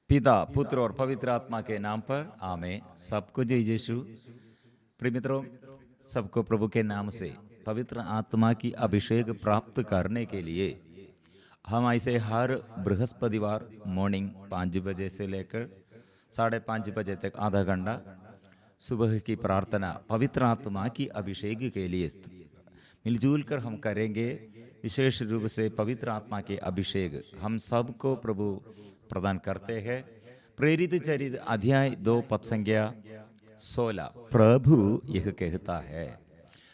पिता, पुत्र और पवित्र आत्मा के नाम पर आमीन। सबको जय यीशु। प्रिय मित्रों, सबको प्रभु के नाम से पवित्र आत्मा की अभिषेक प्राप्त करने के लिए हम ऐसे हर बृहस्पतिवार मॉर्निंग 5 बजे से लेकर 5:30 बजे तक आधा घंटा सुबह की प्रार्थना पवित्र आत्मा की अभिषेक के लिए मिलजुल कर हम करेंगे। विशेष रूप से पवित्र आत्मा के अभिषेक हम सबको प्रभु प्रदान करते हैं। प्रेरित चरित अध्याय 2 पद संख्या 16 प्रभु यह कहता है,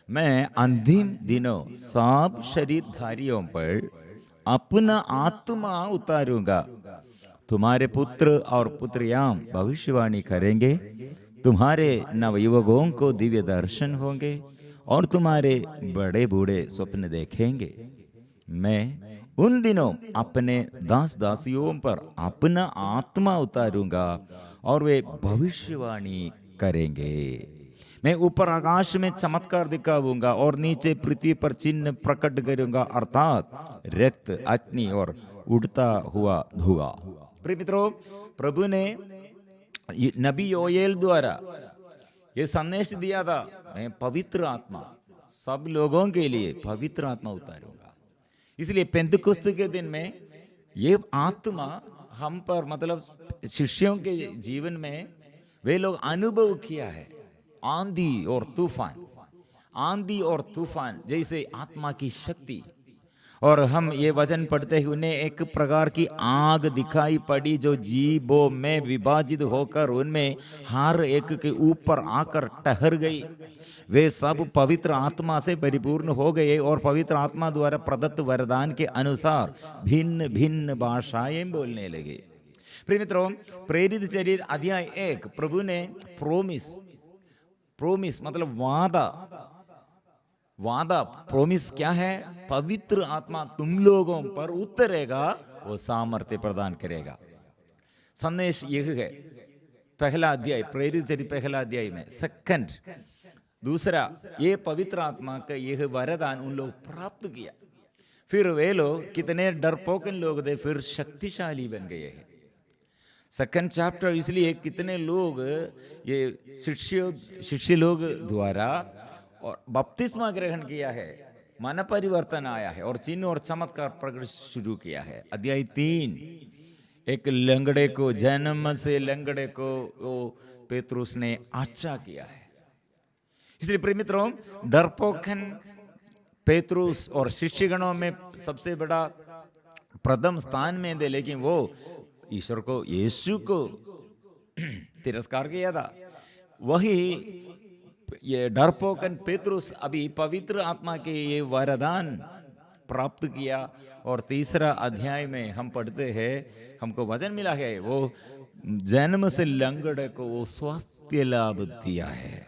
मैं अंतिम दिनों सब शरीरधारियों पर अपना आत्मा उतारूंगा। तुम्हारे पुत्र और पुत्रियां भविष्यवाणी करेंगे, तुम्हारे नवयुवकों को दिव्य दर्शन होंगे और तुम्हारे बड़े बूढ़े स्वप्न देखेंगे। मैं उन दिनों अपने दास दासियों पर अपना आत्मा उतारूंगा और वे भविष्यवाणी करेंगे। मैं ऊपर आकाश में चमत्कार दिखाऊंगा और नीचे पृथ्वी पर चिन्ह प्रकट करूंगा, अर्थात रक्त, अग्नि और उड़ता हुआ धुआं। प्रिय मित्रों, प्रभु ने नबी योएल द्वारा ये संदेश दिया था, मैं पवित्र आत्मा सब लोगों के लिए पवित्र आत्मा उतारूंगा। इसलिए पेंतकुस्त के दिन में ये आत्मा हम पर, मतलब शिष्यों के जीवन में वे लोग अनुभव किया है। आंधी और तूफान जैसे आत्मा की शक्ति। और हम ये वचन पढ़ते ही उन्हें एक प्रकार की आग दिखाई पड़ी जो जीवों में विभाजित होकर उनमें हर एक के ऊपर आकर ठहर गई। वे सब पवित्र आत्मा से परिपूर्ण हो गए और पवित्र आत्मा द्वारा प्रदत्त वरदान के अनुसार भिन्न भिन्न भाषाएं बोलने लगे। प्रिय मित्रों, प्रेरित चरित अध्याय 1 प्रभु ने प्रोमिस मतलब वादा प्रोमिस क्या है? पवित्र आत्मा तुम लोगों पर उतरेगा, वो सामर्थ्य प्रदान करेगा। संदेश यह है पहला अध्याय, प्रेरित चरित पहला अध्याय में। सेकंड, दूसरा, ये पवित्र आत्मा का यह वरदान उन लोग प्राप्त किया, फिर वे लोग कितने डरपोकन लोग थे, फिर शक्तिशाली बन गए हैं। सेकंड चैप्टर, इसलिए कितने लोग ये शिष्य लोग द्वारा और बपतिस्मा ग्रहण किया है, मन परिवर्तन आया है और चिन्ह और चमत्कार प्रकट शुरू किया है। अध्याय 3, एक लंगड़े को, जन्म से लंगड़े को पेतरुस ने अच्छा किया है। इसलिए प्रिय मित्रों, डरपोकन पेतरुस और शिष्यगणों में सबसे बड़ा प्रथम स्थान में थे, लेकिन वो ईश्वर को, यीशु को तिरस्कार किया था। वही ये डरपोकन पेतरुस अभी पवित्र आत्मा के ये वरदान प्राप्त किया। और तीसरा अध्याय में हम पढ़ते हैं, हमको वचन मिला है, वो जन्म से लंगड़े को वो स्वास्थ्य लाभ दिया है।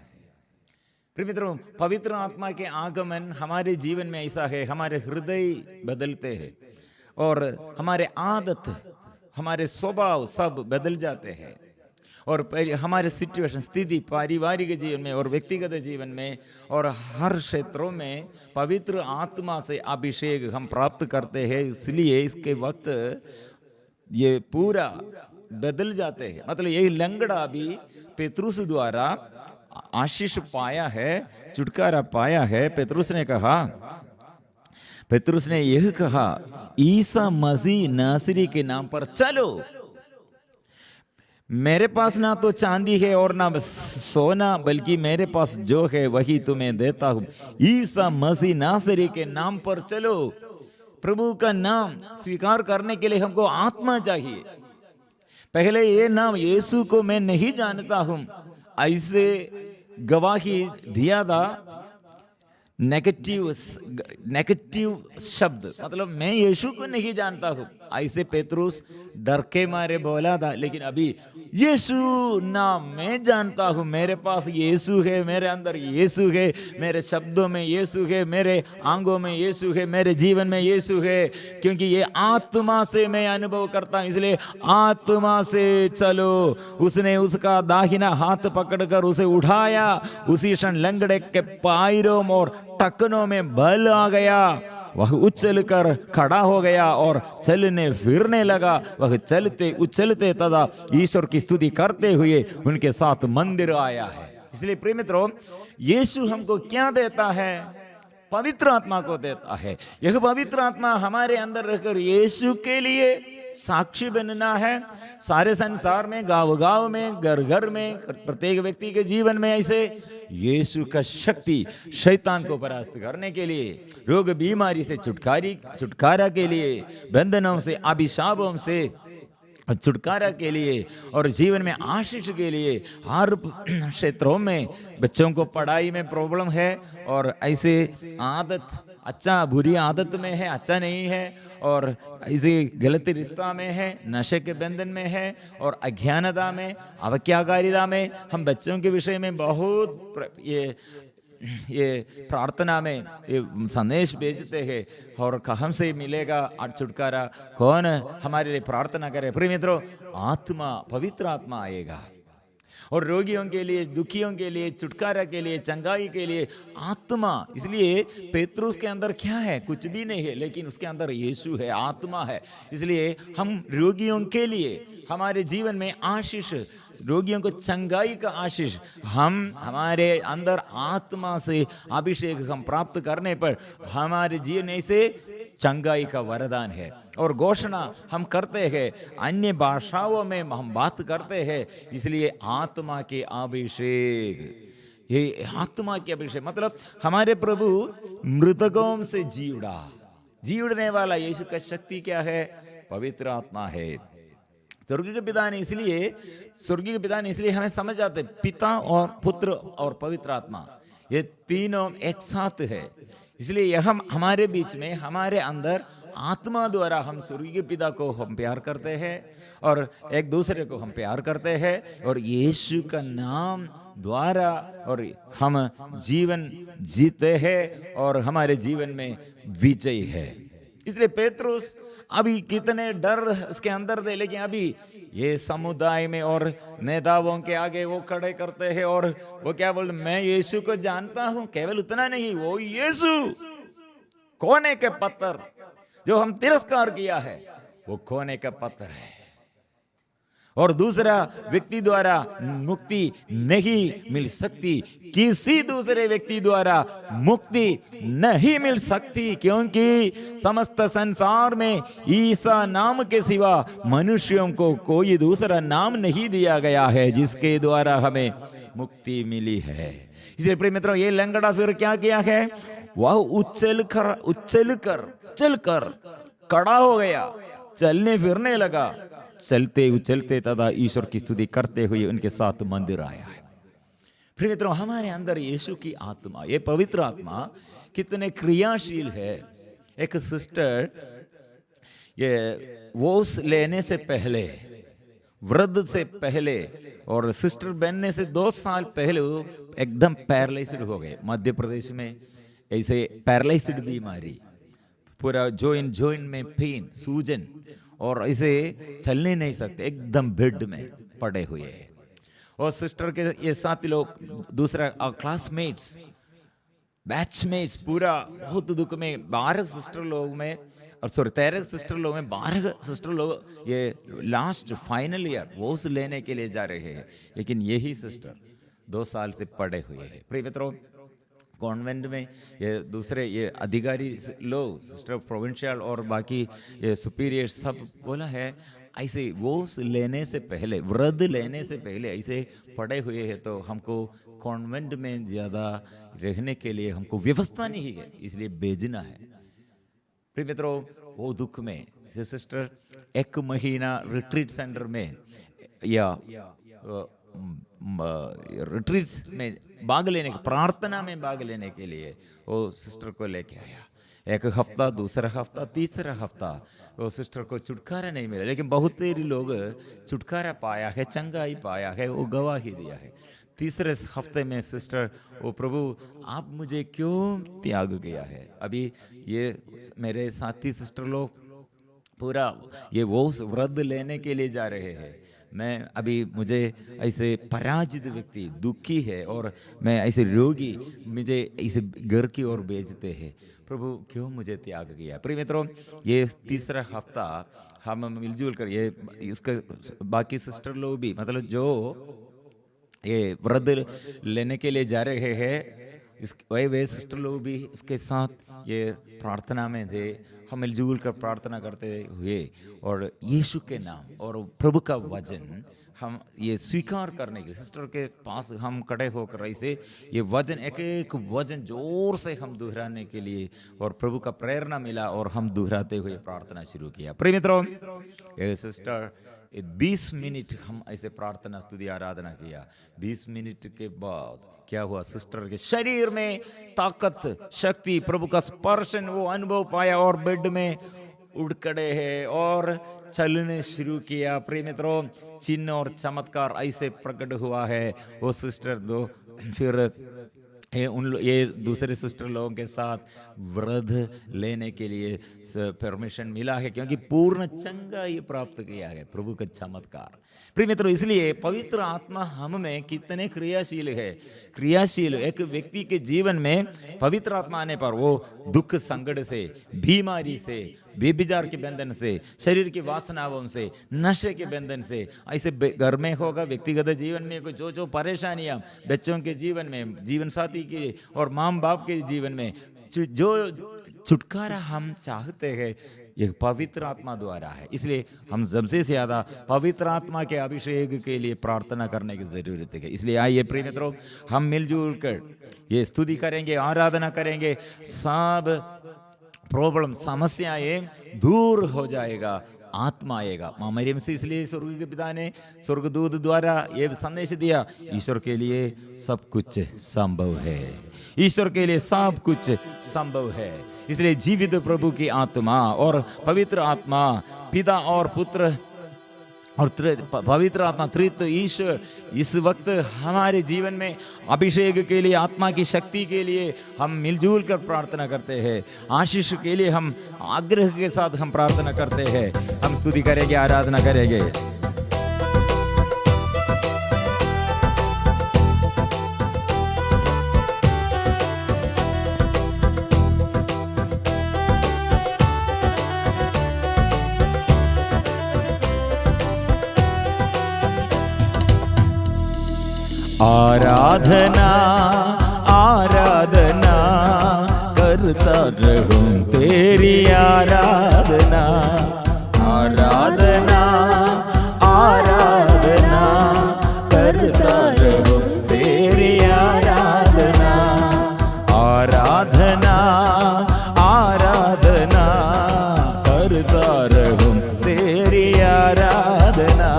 प्रिय मित्रों, पवित्र आत्मा के आगमन हमारे जीवन में ऐसा है, हमारे हृदय बदलते हैं और हमारे आदत, हमारे स्वभाव सब बदल जाते हैं। और हमारे सिचुएशन, स्थिति, पारिवारिक जीवन में और व्यक्तिगत जीवन में और हर क्षेत्रों में पवित्र आत्मा से अभिषेक हम प्राप्त करते हैं। इसलिए इसके वक्त ये पूरा बदल जाते हैं। मतलब यही लंगड़ा भी पेतरुस द्वारा आशीष पाया है, छुटकारा पाया है। पेतरुस ने यह कहा, ईसा मसीह नासरी के नाम पर चलो। मेरे पास ना तो चांदी है और ना सोना, बल्कि मेरे पास जो है वही तुम्हें देता हूं। ईसा मसीह नासरी के नाम पर चलो। प्रभु का नाम स्वीकार करने के लिए हमको आत्मा चाहिए। पहले ये नाम यीशु को मैं नहीं जानता हूं, ऐसे गवाही दिया था। नेगेटिव शब्द, मतलब मैं यीशु को नहीं जानता हूं, ऐसे पेतरुस डर के मारे बोला था। लेकिन अभी यीशु नाम मैं जानता हूं, मेरे पास यीशु है, मेरे अंदर यीशु है, मेरे शब्दों में यीशु है, मेरे आंगों में यीशु है, मेरे जीवन में यीशु है, क्योंकि ये आत्मा से मैं अनुभव करता हूं। इसलिए आत्मा से चलो। उसने उसका दाहिना हाथ पकड़कर उसे उठाया। उसी क्षण लंगड़े के पैरों और टखनों में बल आ गया वह उछल कर खड़ा हो गया और चलने फिरने लगा। वह चलते उछलते तथा ईश्वर की स्तुति करते हुए उनके साथ मंदिर आया है। इसलिए प्रिय मित्रों, यीशु हमको क्या देता है? पवित्र आत्मा को देता है। यह पवित्र आत्मा हमारे अंदर रहकर यीशु के लिए साक्षी बनना है। सारे संसार में, गांव गांव में, घर घर में, प्रत्येक व्यक्ति के जीवन में ऐसे यीशु का शक्ति शैतान को परास्त करने के लिए, रोग बीमारी से छुटकारा के लिए, बंधनों से, अभिशापों से छुटकारा के लिए और जीवन में आशीष के लिए। हर क्षेत्रों में बच्चों को पढ़ाई में प्रॉब्लम है और ऐसे आदत, अच्छा बुरी आदत में है, अच्छा नहीं है, और ऐसे गलत रिश्ता में है, नशे के बंधन में है और अज्ञानता में, अवज्ञाकारिता में। हम बच्चों के विषय में बहुत ये प्रार्थना में ये संदेश भेजते हैं और कहाँ से मिलेगा छुटकारा, कौन हमारे लिए प्रार्थना करे? प्रिय मित्रों, आत्मा, पवित्र आत्मा आएगा और रोगियों के लिए, दुखियों के लिए, छुटकारा के लिए, चंगाई के लिए आत्मा। इसलिए पेतरुस के अंदर क्या है? कुछ भी नहीं है, लेकिन उसके अंदर यीशु है, आत्मा है। इसलिए हम रोगियों के लिए, हमारे जीवन में आशीष, रोगियों को चंगाई का आशीष, हम हमारे अंदर आत्मा से अभिषेक हम प्राप्त करने पर हमारे जीवन से चंगाई का वरदान है। और घोषणा हम करते हैं, अन्य भाषाओं में हम बात करते हैं। इसलिए आत्मा के अभिषेक, ये आत्मा के अभिषेक मतलब हमारे प्रभु मृतकों से जी उड़ा, जी उड़ने वाला यीशु का शक्ति क्या है? पवित्र आत्मा है। स्वर्गीय पिता ने इसलिए हमें समझ आते, पिता और पुत्र और पवित्र आत्मा, ये तीनों एक साथ है। इसलिए यह हमारे बीच में, हमारे अंदर आत्मा द्वारा हम स्वर्गीय पिता को हम प्यार करते हैं और एक दूसरे को हम प्यार करते हैं और यीशु का नाम द्वारा और हम जीवन जीते हैं और हमारे जीवन में विजय है। इसलिए पेतरुस अभी कितने डर उसके अंदर थे, लेकिन अभी ये समुदाय में और नेताओं के आगे वो खड़े करते हैं और वो क्या बोलते, मैं यीशु को जानता हूं। केवल उतना नहीं, वो यीशु कोने के पत्थर जो हम तिरस्कार किया है, वो कोने का पत्थर है और दूसरा व्यक्ति द्वारा मुक्ति नहीं मिल सकती, किसी दूसरे व्यक्ति द्वारा मुक्ति नहीं मिल सकती, क्योंकि समस्त संसार में ईसा नाम के सिवा मनुष्यों को कोई दूसरा नाम नहीं दिया गया है जिसके द्वारा हमें मुक्ति मिली है। इसलिए प्रिय मित्रों, ये लंगड़ा फिर क्या किया है? वह चलकर खड़ा हो गया, चलने फिरने लगा, चलते उछलते तथा ईश्वर की स्तुति करते हुए उनके साथ मंदिर आया है। फिर मित्रों, हमारे अंदर यीशु की आत्मा, ये पवित्र आत्मा कितने क्रियाशील है। एक सिस्टर ये वोस लेने से पहले, वृद्ध से पहले और सिस्टर बनने से 2 साल पहले वो एकदम पैरालाइज्ड हो गए। मध्य प्रदेश में ऐसे पैरालाइज्ड बीमारी, पूरा जॉइंट में पेन, सूजन और ऐसे चलने नहीं सकते, एकदम बेड में पड़े हुए हैं। और सिस्टर के ये साथी लोग, दूसरा क्लासमेट्स, बैचमेट्स, पूरा बहुत दुख में 12 सिस्टर लोग में, और 13 सिस्टर लोग में 12 सिस्टर लोग ये लास्ट फाइनल ईयर वो लेने के लिए जा रहे हैं, लेकिन यही सिस्टर 2 साल से पड़े हुए हैं। प्रिय मित्रों, कॉन्वेंट में ये दूसरे ये अधिकारी लोग, सिस्टर प्रोविंशियल और बाकी ये सुपीरियर सब बोला है, ऐसे वो लेने से पहले, वृद्ध लेने से पहले ऐसे पड़े हुए हैं, तो हमको कॉन्वेंट में ज़्यादा रहने के लिए हमको व्यवस्था नहीं है, इसलिए भेजना है। प्रिय मित्रों, वो दुख में से सिस्टर 1 महीना रिट्रीट सेंटर में या रिट्रीट में भाग लेने, प्रार्थना में भाग लेने के लिए वो सिस्टर को लेके आया। 1 हफ्ता, दूसरा हफ्ता, तीसरा हफ्ता वो सिस्टर को छुटकारा नहीं मिला, लेकिन बहुत सारे लोग छुटकारा पाया है, चंगाई पाया है, वो गवाही दिया है। तीसरे हफ्ते में सिस्टर, वो प्रभु आप मुझे क्यों त्याग गया है? अभी ये मेरे साथी सिस्टर लोग पूरा ये वो वृद्ध लेने के लिए जा रहे हैं, मैं अभी मुझे ऐसे पराजित व्यक्ति दुखी है और मैं ऐसे रोगी मुझे ऐसे घर की ओर भेजते हैं, प्रभु क्यों मुझे त्याग किया। प्रिय मित्रों, ये तीसरा हफ्ता हम मिलजुल कर ये इसका बाकी सिस्टर लोग भी मतलब जो ये व्रत लेने के लिए जा रहे हैं, इस वे सिस्टर लोग भी इसके साथ ये प्रार्थना में थे। हम मिलजुल कर प्रार्थना करते हुए और यीशु के नाम और प्रभु का वचन हम ये स्वीकार करने के सिस्टर के पास हम खड़े होकर ऐसे ये वचन एक एक वचन जोर से हम दोहराने के लिए और प्रभु का प्रेरणा मिला और हम दोहराते हुए प्रार्थना शुरू किया। प्रिय मित्रों, ये सिस्टर 20 मिनट हम ऐसे प्रार्थना स्तुति आराधना किया। 20 मिनट के बाद क्या हुआ, सिस्टर के शरीर में ताकत शक्ति प्रभु का स्पर्शन वो अनुभव पाया और बेड में उठ खड़े हैं और चलने शुरू किया। प्रिय मित्रों, चिन्ह और चमत्कार ऐसे प्रकट हुआ है। वो सिस्टर दो फिर ये दूसरे सिस्टर लोगों के साथ व्रत लेने के लिए परमिशन मिला है, क्योंकि पूर्ण चंगा ये प्राप्त किया है प्रभु का चमत्कार। प्रिय मित्रों, इसलिए पवित्र आत्मा हम में कितने क्रियाशील है। क्रियाशील एक व्यक्ति के जीवन में पवित्र आत्मा आने पर वो दुख संकट से, बीमारी से, बेबिजार के बंधन से, शरीर की वासनाओं से, नशे के बंधन से, ऐसे घर में होगा, व्यक्तिगत जीवन में कोई जो परेशानियां, बच्चों के जीवन में, जीवन साथी के और माँ बाप के जीवन में जो छुटकारा हम चाहते हैं, ये पवित्र आत्मा द्वारा है। इसलिए हम सबसे ज्यादा पवित्र आत्मा के अभिषेक के लिए प्रार्थना करने की जरूरत है। इसलिए आइए प्रिय मित्रों, हम मिलजुल कर ये स्तुति करेंगे, आराधना करेंगे, सब प्रॉब्लम समस्याएं दूर हो जाएगा, आत्मा आएगा। माँ मरियम से इसलिए स्वर्ग के पिता ने स्वर्गदूत द्वारा ये संदेश दिया, ईश्वर के लिए सब कुछ संभव है, ईश्वर के लिए सब कुछ संभव है। इसलिए जीवित प्रभु की आत्मा और पवित्र आत्मा, पिता और पुत्र और पवित्र आत्मा त्रित्व ईश्वर इस वक्त हमारे जीवन में अभिषेक के लिए, आत्मा की शक्ति के लिए हम मिलजुल कर प्रार्थना करते हैं। आशीष के लिए हम आग्रह के साथ हम प्रार्थना करते हैं। हम स्तुति करेंगे, आराधना करेंगे। आराधना आराधना करता रहूं तेरी आराधना, आराधना आराधना करता रहूं तेरी आराधना, आराधना आराधना करता रहूं तेरी आराधना,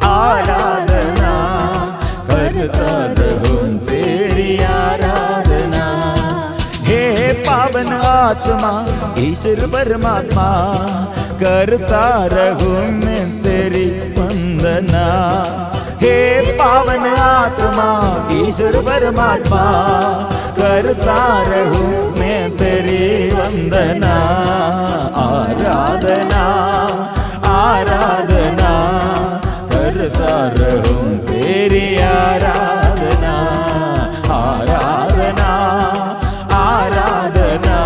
आराधना करता रहूं तेरी आराधना। हे पावन आत्मा ईश्वर परमात्मा, करता रहूं मैं तेरी वंदना। हे पावन आत्मा ईश्वर परमात्मा, करता रहूं मैं तेरी वंदना, आराधना आराधना करता रहूं तेरी आराधना, आराधना आराधना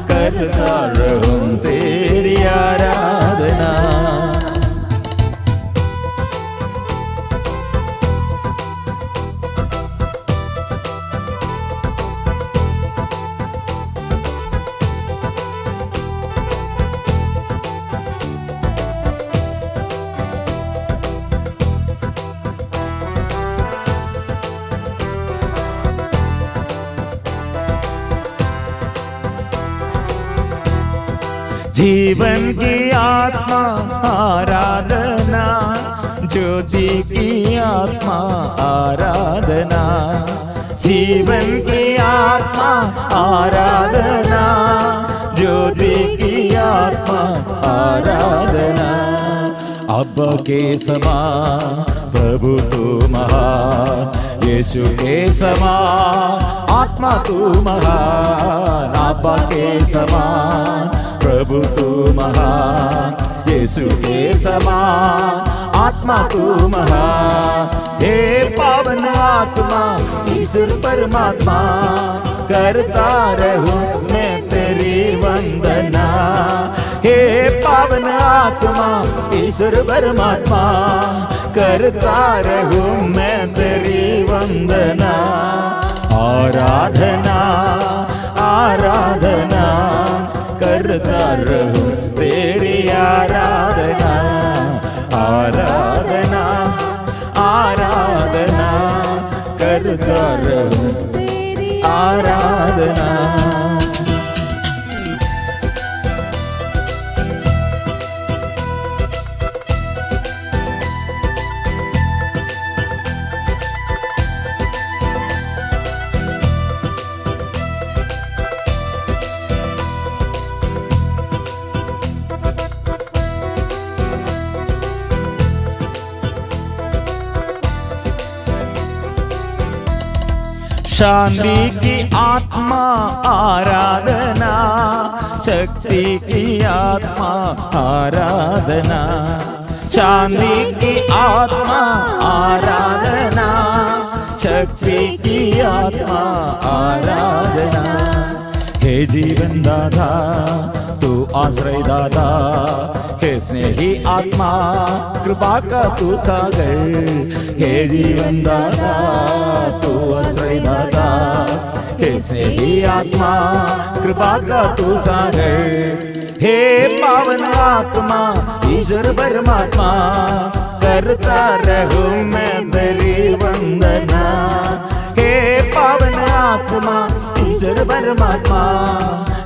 करता रहूं तेरी आराधना। जीवन की आत्मा आराधना, ज्योति की आत्मा आराधना, जीवन की आत्मा आराधना, ज्योति की आत्मा आराधना। अब्बा के समान प्रभु तू महान, यीशु के समान आत्मा तू महान, अब्बा के समान प्रभु तू महान, यीशु के समान आत्मा तू महान। हे पावन आत्मा ईश्वर परमात्मा, करता रहूं मैं तेरी वंदना। हे पावन आत्मा ईश्वर परमात्मा, करता रहूं मैं तेरी वंदना। आराधना आराधना करता रहूं तेरी आराधना। आराधना आराधना करता रहूं तेरी आराधना। शांति की आत्मा आराधना, शक्ति की आत्मा आराधना। शांति की आत्मा आराधना, शक्ति की आत्मा आराधना। हे जीवन दाता तू आश्रय दाता, हे स्नेही आत्मा कृपा का तू सागर। हे जीवन दाता तू आश्रय दाता, हे स्नेही आत्मा कृपा का तू सागर। हे पावन आत्मा ईश्वर परमात्मा, करता रहूं मैं तेरी वंदना। हे पावन आत्मा ईश्वर परमात्मा,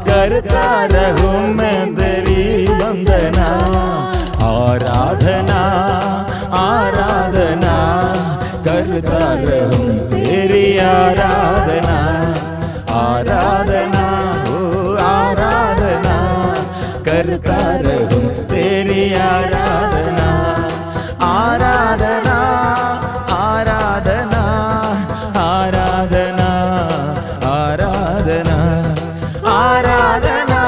करता रहूं मैं तेरी वंदना। आराधना आराधना करता रहूं तेरी आराधना। आराधना ओ आराधना करता रहूं तेरी आराधना। आराधना आराधना आराधना आराधना आराधना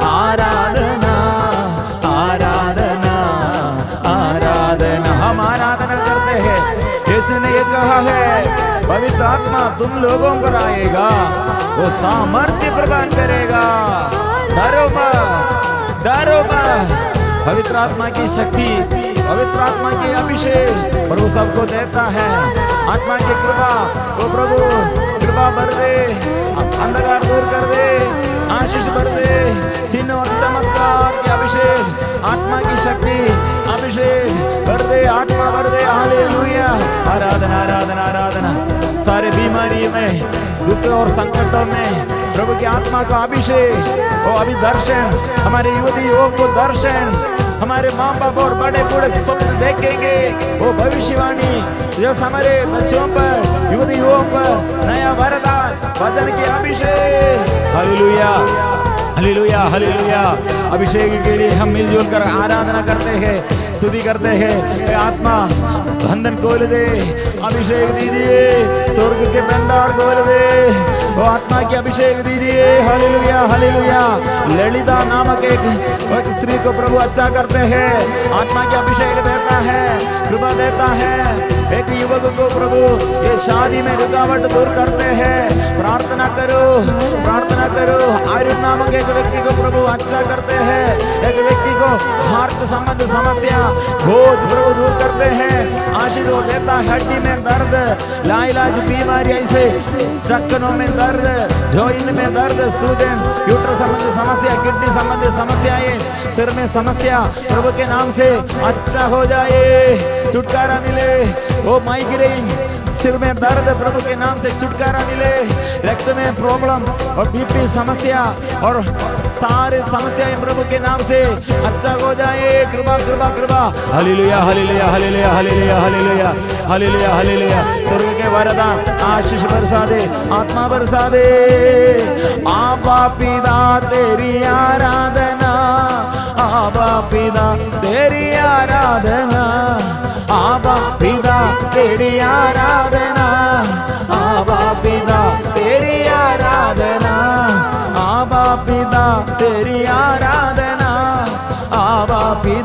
आराधना आराधना आराधना। हम आराधना करते हैं। यीशु ने ये कहा है, पवित्र आत्मा तुम लोगों पर आएगा, वो सामर्थ्य प्रदान करेगा। डरो मत, डरो मत। पवित्र आत्मा की शक्ति, पवित्र आत्मा की अभिषेक प्रभु सबको देता है। आत्मा की कृपा, वो प्रभु कृपा भर दे, अंधकार दूर कर दे, आशीष भर दे। चिन्ह और चमत्कार की अभिषेक, आत्मा की शक्ति अभिषेक भर दे, आत्मा भर दे। हालेलुया। आराधना आराधना आराधना। सारे बीमारी में, दुख और संकटों में प्रभु की आत्मा का अभिषेक, वो अभी दर्शन, हमारे युवती युवक को दर्शन, हमारे माँ बाप और बड़े बूढ़े स्वप्न देखेंगे। वो भविष्यवाणी जो हमारे बच्चों पर, युवती युवकों पर नया वरदान, वचन की अभिषेक। Hallelujah hallelujah hallelujah. अभिषेक के लिए हम मिलजुल कर आराधना करते हैं, स्तुति करते हैं। आत्मा बंधन खोल दे, अभिषेक दीजिए, स्वर्ग के भंडार खोल दे, वो आत्मा की अभिषेक दीजिए। Hallelujah hallelujah. ललिता नामक एक स्त्री को प्रभु अच्छा करते हैं, आत्मा की अभिषेक देता है, कृपा देता है। एक युवक को प्रभु ये शादी में रुकावट दूर करते हैं। प्रार्थना करो, प्रार्थना करो। आयुष नामक एक व्यक्ति को प्रभु अच्छा करते हैं। एक व्यक्ति को हार्ट संबंध समस्या बोझ प्रभु दूर करते हैं, आशीष देता है। हड्डी में दर्द, लाइलाज बीमारी, ऐसे चक्कनों में दर्द, जॉइंट में दर्द, सूजन, यूट्रस संबंधी समस्या, किडनी संबंधी समस्याएं, सिर में समस्या प्रभु के नाम से अच्छा हो जाए, छुटकारा मिले। वो माइग्रेन, सिर में दर्द, प्रभु के नाम से छुटकारा मिले। रक्त में प्रॉब्लम और बीपी समस्या और सारे समस्याएं प्रभु के नाम से अच्छा हो जाए। कृपा कृपा कृपा। Hallelujah hallelujah hallelujah hallelujah hallelujah hallelujah hallelujah. स्वर्ग के वरदान आशीष बरसा दे, आत्मा बरसा दे। आबा पिता तेरी आराधना, आबा पिता तेरी आराधना, आबा पिता तेरी आराधना, आबा पिता तेरी आराधना, आबा पिता तेरी आराधना, आबा पिता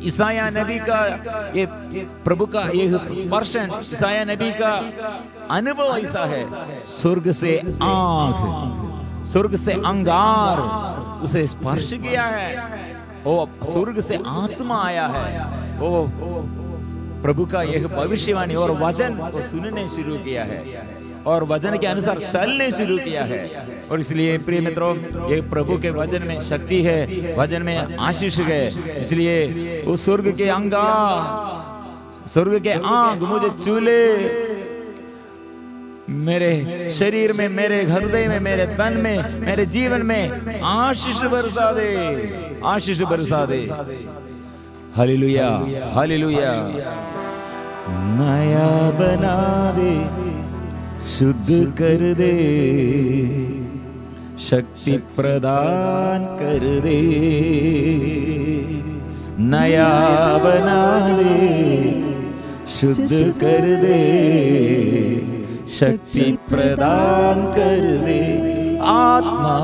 ईसाया नबी का ये प्रभु का ये स्पर्शन, ईसाया नबी का अनुभव ऐसा है, स्वर्ग से आग, स्वर्ग से अंगार उसे स्पर्श किया है, वो स्वर्ग से आत्मा आया है, वो प्रभु का यह भविष्यवाणी और वचन को सुनने शुरू किया है और वचन के अनुसार चलने शुरू किया है। और इसलिए प्रिय मित्रों, ये प्रभु के वचन में शक्ति है, वचन में आशीष है। इसलिए उस स्वर्ग के आग मुझे चूले, मेरे शरीर में, मेरे हृदय में, मेरे तन में, मेरे जीवन में आशीष बरसा दे, आशीष बरसा दे। Hallelujah, hallelujah. नया बना दे, शुद्ध कर दे, शक्ति प्रदान कर दे। नया बना दे, शुद्ध कर दे, शक्ति प्रदान कर दे। आत्मा,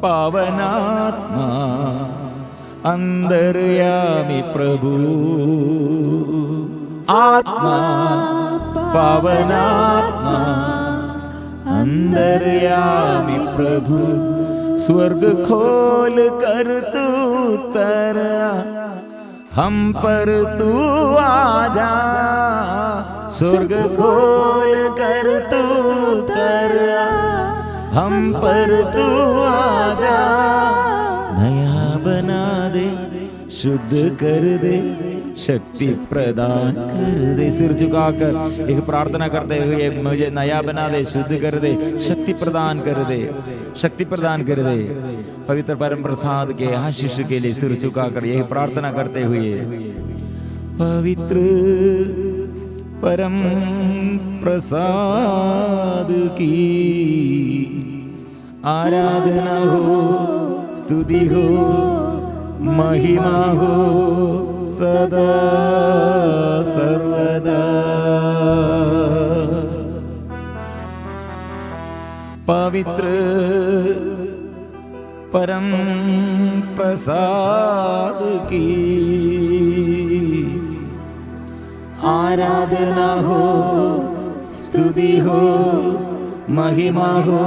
पावन आत्मा, अंतर्यामी प्रभु, आत्मा, पावन आत्मा, अंतर्यामी प्रभु, स्वर्ग खोल कर तू उतर, हम पर तू आजा, स्वर्ग खोल कर तू उतर, हम पर तू आजा। नया बना दे, शुद्ध कर दे, शक्ति प्रदान कर दे। सिर झुकाकर एक प्रार्थना करते हुए, मुझे नया बना दे, शुद्ध कर दे, शक्ति प्रदान कर दे, शक्ति प्रदान कर दे। पवित्र परम प्रसाद के आशीष के लिए सिर झुकाकर यही प्रार्थना करते हुए, पवित्र परम प्रसाद की आराधना हो, स्तुति हो, महिमा हो सदा सर्वदा। पवित्र परम प्रसाद की आराधना हो, स्तुति हो, महिमा हो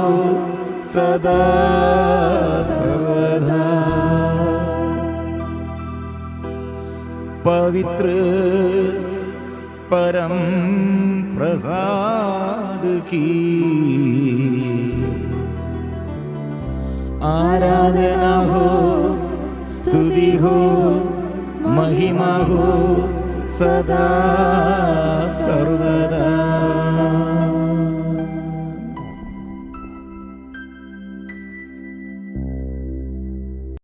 सदा सर्वदा। पवित्र परम प्रसाद की आराधना हो, स्तुति हो, महिमा हो सदा सर्वदा।